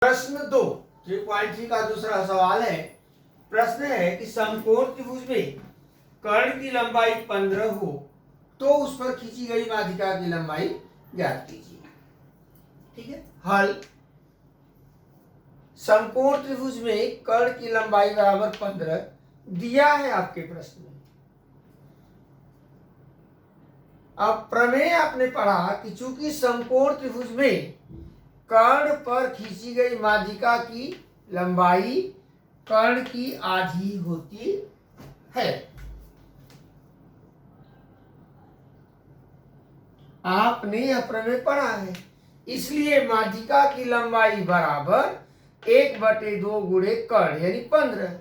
प्रश्न 2 3.3 का दूसरा सवाल है। प्रश्न है कि समकोण त्रिभुज में कर्ण की लंबाई 15 हो तो उस पर खींची गई माध्यिका की लंबाई ज्ञात कीजिए। ठीक है। हल। समकोण त्रिभुज में कर्ण की लंबाई बराबर 15 दिया है आपके प्रश्न में। अब प्रमेय आपने पढ़ा कि चूंकि समकोण त्रिभुज में कर्ण पर खींची गई माध्यिका की लंबाई कर्ण की आधी होती है। आपने यह प्रमेय पढ़ा है, इसलिए माध्यिका की लंबाई बराबर 1/2 गुणे कर्ण यानी 15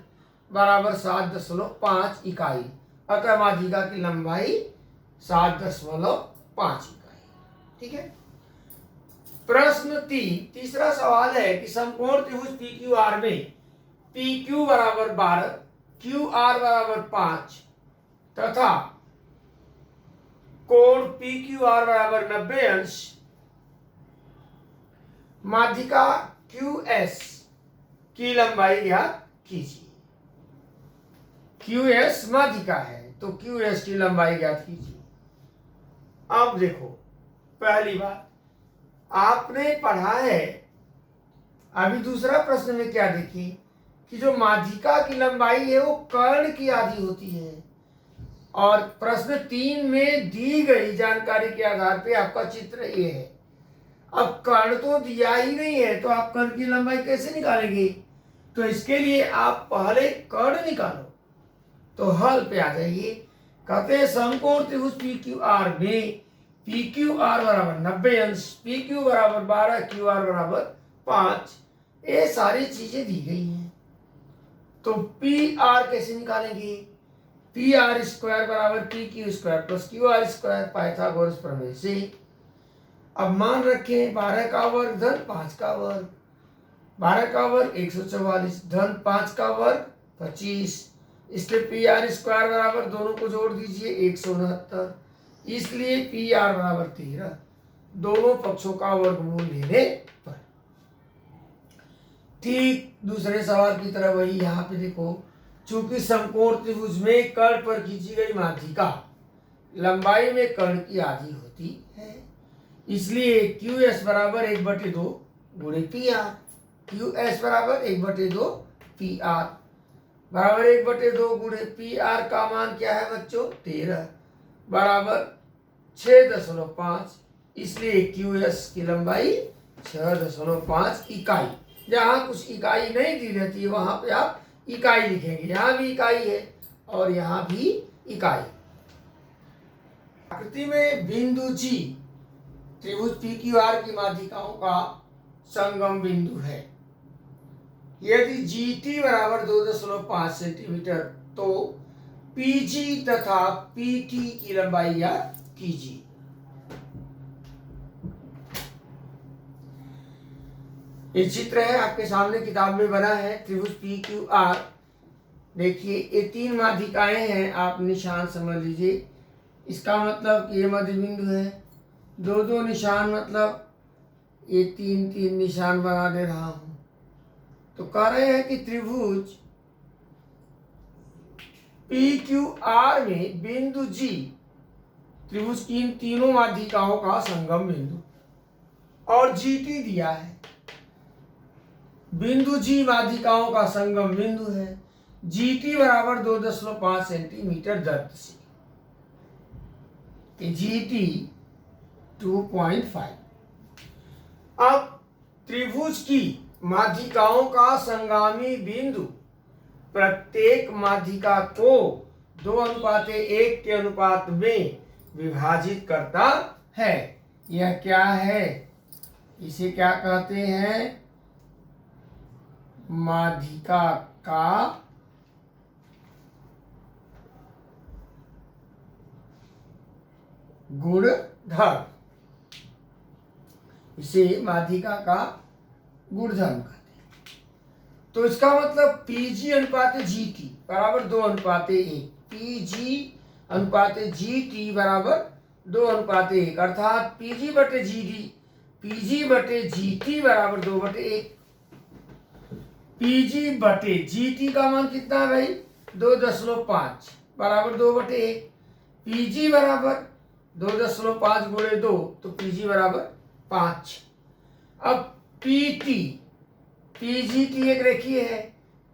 बराबर 7.5 इकाई। अतः माध्यिका की लंबाई 7.5 इकाई। ठीक है। प्रश्न 3 तीसरा सवाल है कि समकोण त्रिभुज PQR में PQ बराबर 12 QR बराबर 5 तथा कोण PQR बराबर 90 अंश माध्यिका QS की लंबाई ज्ञात कीजिए। QS माध्यिका है तो QS की लंबाई ज्ञात कीजिए। अब देखो, पहली बात आपने पढ़ा है, अभी दूसरा प्रश्न में क्या देखिए कि जो माध्यिका की लंबाई है वो कर्ण की आधी होती है, और प्रश्न 3 में दी गई जानकारी के आधार पे आपका चित्र ये है। अब कर्ण तो दिया ही नहीं है तो आप कर्ण की लंबाई कैसे निकालेंगे? तो इसके लिए आप पहले कर्ण निकालो। तो हल पे आ जाइए। कहते हैं समकोण त्रिभुज PQR में PQR बराबर 90 अंश, PQ बराबर 12, QR बराबर 5, ये सारी चीजें दी गई हैं। तो PR कैसे निकालेंगे? PR स्क्वायर बराबर PQ square plus QR square, Pythagoras प्रमेय से। अब मान रखें 12 का वर्ग धन 5 का वर्ग, 12 का वर्ग 144 धन 5 का वर्ग 25, इसलिए PR स्क्वायर बराबर दोनों को जोड़ दीजिए 169, इसलिए PR बराबर 13, दोनों पक्षों का वर्गमूल लेने पर। ठीक दूसरे सवाल की तरह वही यहाँ पे देखो, चूंकि समकोण त्रिभुज में कर्ण पर खींची गई माध्यिका लंबाई में कर्ण की आधी होती है, इसलिए QS बराबर 1/2 गुणे PR। QS बराबर 1/2 PR बराबर 1/2 गुणे PR का मान क्या है बच्चों? 13 बराबर 6.5, इसलिए QS की लंबाई 6.5 इकाई। जहाँ कुछ इकाई नहीं दी रहती है वहां पे आप इकाई लिखेंगे। यहाँ भी इकाई है और यहाँ भी इकाई। आकृति में बिंदु G त्रिभुज PQR की माध्यिकाओं का संगम बिंदु है। यदि GT बराबर 2.5 सेंटीमीटर तो PG तथा PT की लंबाई ज्ञात कीजिए। ये चित्र है आपके सामने, किताब में बना है त्रिभुज PQR। देखिए ये 3 माध्यिकाएं हैं, आप निशान समझ लीजिए। इसका मतलब ये मध्य बिंदु है, 2-2 निशान, मतलब ये 3-3 निशान बना दे रहा हूं। तो कह रहे हैं कि त्रिभुज PQR में बिंदु G त्रिभुज की इन तीनों माध्यिकाओं का संगम बिंदु, और GT दिया है। बिंदु G माध्यिकाओं का संगम बिंदु है। GT बराबर 2.5 सेंटीमीटर दर्द से, GT 2.5। अब त्रिभुज की माध्यिकाओं का संगामी बिंदु प्रत्येक माध्यिका को 2:1 के अनुपात में विभाजित करता है। यह क्या है? इसे क्या कहते हैं? माध्यिका का गुणधर्म। इसे माध्यिका का गुणधर्म कहते हैं। तो इसका मतलब PG अनुपात GT बराबर 2:1, PG अनुपात GT बराबर 2:1, अर्थात PG/GT बराबर 2/1। पीजी बटे जीटी का मान कितना है भाई 2.5 बराबर 2/1। पीजी बराबर 2.5 गुणे 2 तो पीजी बराबर 5। अब पीटी पीजीटी एक रेखीय है,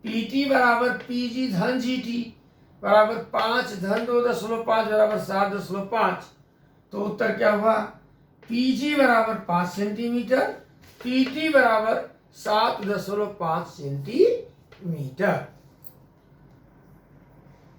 पीटी बराबर पीजी धन जीटी बराबर 5 धन 2.5 बराबर 7.5। तो उत्तर क्या हुआ, पीजी बराबर 5 सेंटीमीटर, पीटी बराबर 7.5 सेंटीमीटर।